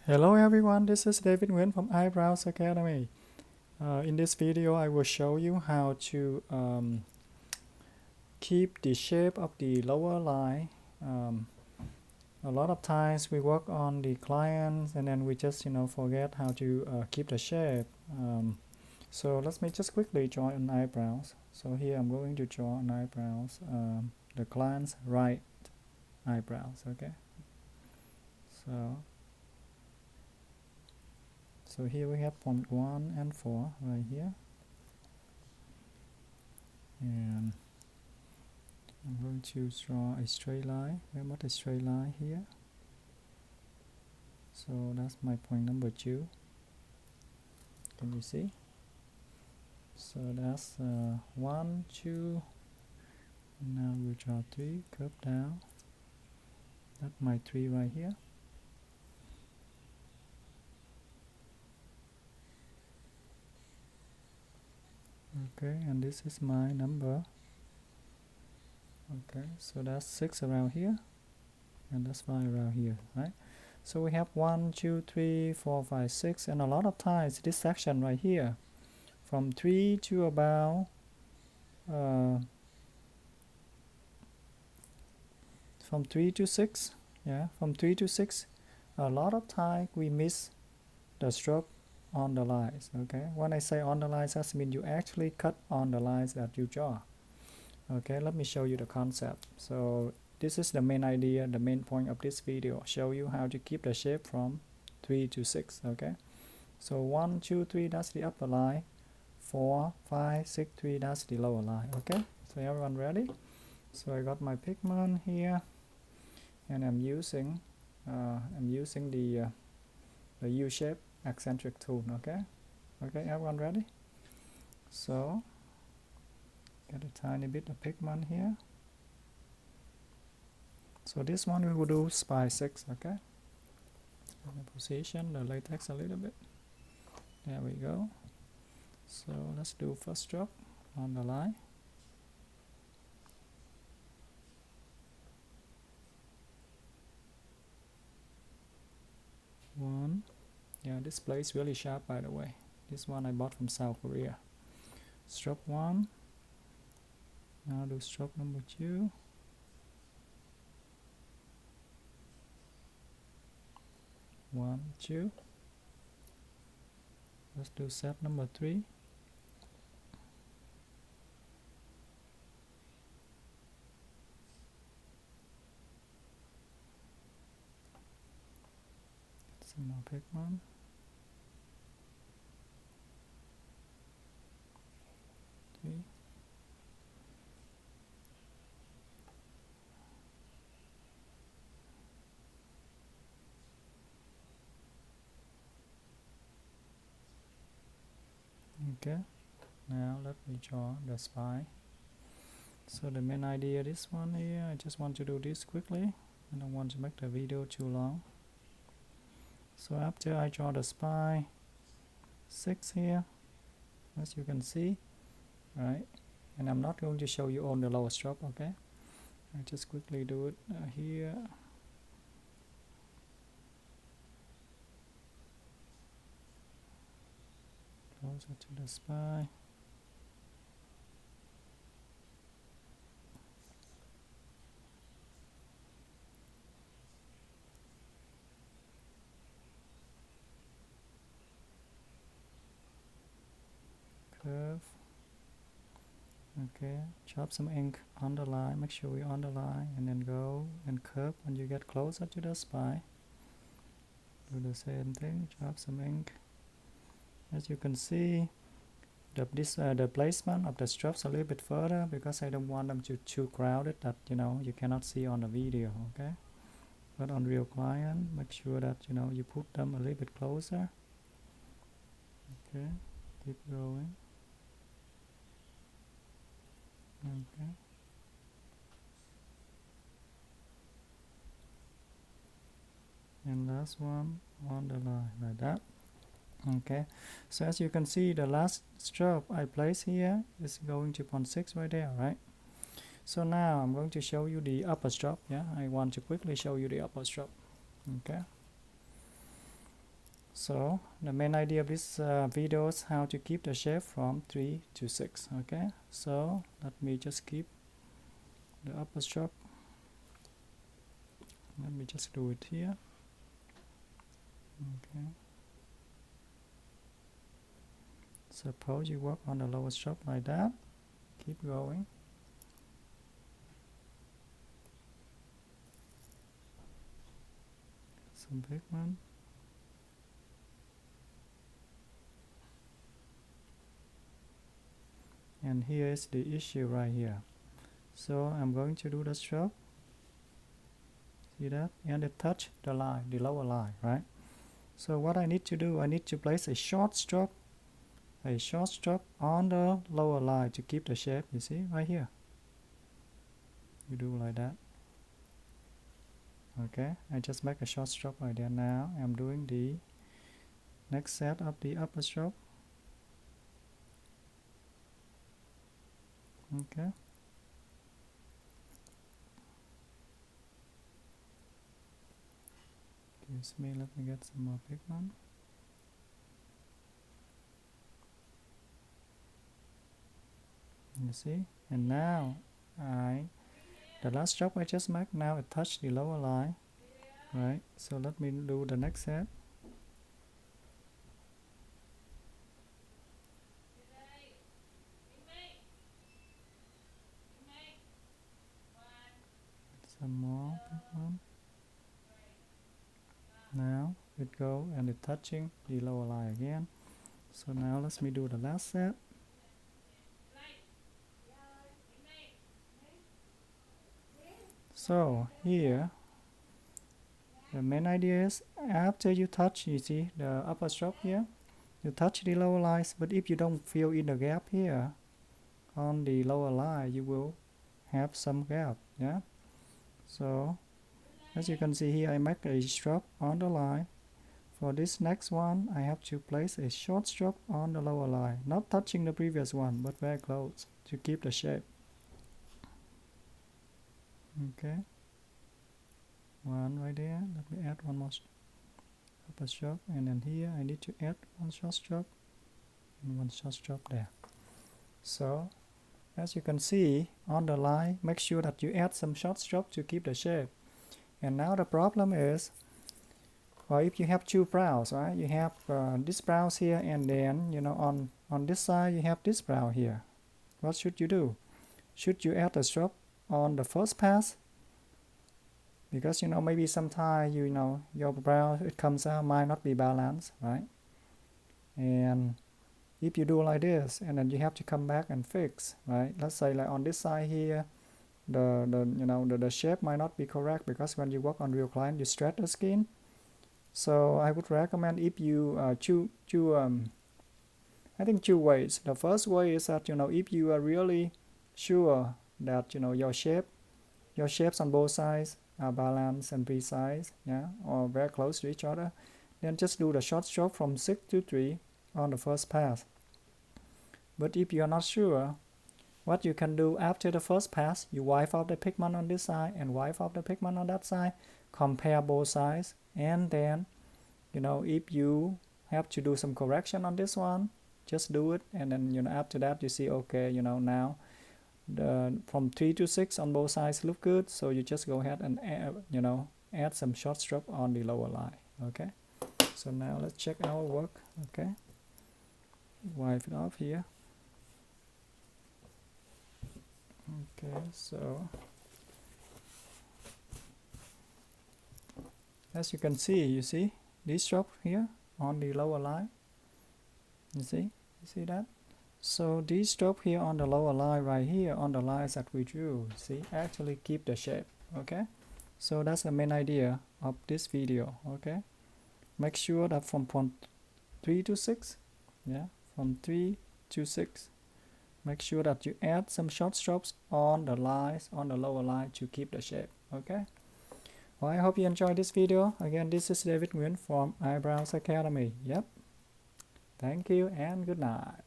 Hello everyone, this is David Nguyen from Eyebrows Academy. In this video, I will show you how to keep the shape of the lower line. A lot of times we work on the clients and then we just forget how to keep the shape. So let me just quickly draw an eyebrows. So here I'm going to draw an eyebrows, the client's right eyebrows. Okay. So here we have point 1 and 4 right here, and I'm going to draw a straight line. We have a straight line here, so that's my point number 2. Can you see? So that's 1, 2. Now we draw 3, curve down. That's my 3 right here. Okay, and this is my number. Okay, so that's 6 around here, and that's 5 around here, right? So we have 1, 2, 3, 4, 5, 6, and a lot of times this section right here, from 3 to about from 3 to 6, from 3 to 6, a lot of time we miss the stroke on the lines. Okay, when I say on the lines, that means you actually cut on the lines that you draw. Okay, let me show you the concept. So this is the main idea, the main point of this video, show you how to keep the shape from 3 to 6. Okay, so 1, 2, 3, that's the upper line. 4, 5, 6, 3, that's the lower line. Okay, so everyone ready? So I got my pigment here, and I'm using the U-shape eccentric tool. Okay, everyone ready? So get a tiny bit of pigment here. So this one we will do by 6. Okay, position the latex a little bit. There we go. So let's do first stroke on the line. One. Yeah, this blade is really sharp, by the way. This one I bought from South Korea. Stroke 1. Now do stroke number 2. 1, 2. Let's do set number 3. Some more pigment. Three. Okay, now let me draw the spine. So the main idea, this one here, I just want to do this quickly. I don't want to make the video too long. So after I draw the spine, 6 here, as you can see, right? And I'm not going to show you on the lower stroke. Okay, I just quickly do it here. Closer to the spine. Curve. Okay, chop some ink on the line, make sure you're on the line, and then go and curve when you get closer to the spine. Do the same thing, chop some ink. As you can see, the placement of the strokes a little bit further because I don't want them to too crowded that you cannot see on the video. Okay, but on real client, make sure that you put them a little bit closer. Okay, keep going. Okay, and last one on the line like that. Okay, so as you can see, the last stroke I place here is going to point 6 right there, right? So now I'm going to show you the upper stroke. I want to quickly show you the upper stroke. Okay, So the main idea of this video is how to keep the shape from 3 to 6. Okay, so let me just keep the upper stroke. Let me just do it here. Okay, suppose you work on the lower stroke like that. Keep going. Some pigment. And here is the issue right here. So I'm going to do the stroke. See that? And it touch the line, the lower line, right? So what I need to do, I need to place a short stroke on the lower line to keep the shape. You see right here. You do like that. Okay, I just make a short stroke right there. Now I'm doing the next set of the upper stroke. Okay. Excuse me, let me get some more pigment. You see? And now the last stroke I just made, now it touched the lower line. Right? So let me do the next set. Some more pigment. Now it go and it touching the lower line again. So now let me do the last set. So here the main idea is after you touch, you see the upper stroke here, you touch the lower lines, but if you don't fill in the gap here on the lower line, you will have some gap. Yeah, so as you can see here, I make a stroke on the line. For this next one, I have to place a short stroke on the lower line, not touching the previous one, but very close to keep the shape. Okay, one right there. Let me add one more upper stroke, and then here I need to add one short stroke and one short stroke there. So as you can see on the line, make sure that you add some short stroke to keep the shape. And now the problem is, well, if you have two brows, right? You have this brows here, and then on this side you have this brow here. What should you do? Should you add a stroke on the first pass? Because maybe sometimes your brow it comes out might not be balanced, right? And if you do like this, and then you have to come back and fix, right? Let's say like on this side here, the shape might not be correct, because when you work on real client you stretch the skin. So I would recommend, if you I think two ways. The first way is that if you are really sure that your shapes on both sides are balanced and precise, yeah, or very close to each other, then just do the short stroke from 6 to 3 on the first pass. But if you are not sure, what you can do after the first pass, you wipe off the pigment on this side and wipe off the pigment on that side, compare both sides, and then if you have to do some correction on this one, just do it. And then after that you see, okay, now from 3 to 6 on both sides look good, so you just go ahead and add some short stroke on the lower line. Okay, so now let's check our work. Okay, wipe it off here. Okay, so as you can see, you see this stroke here on the lower line. You see that? So this stroke here on the lower line right here on the lines that we drew, see, actually keep the shape. Okay, so that's the main idea of this video. Okay, make sure that from point 3 to 6, yeah, from 3 to 6, make sure that you add some short strokes on the lines on the lower line to keep the shape. Okay, well, I hope you enjoyed this video. Again, this is David Nguyen from Eyebrows Academy. Yep, thank you and good night.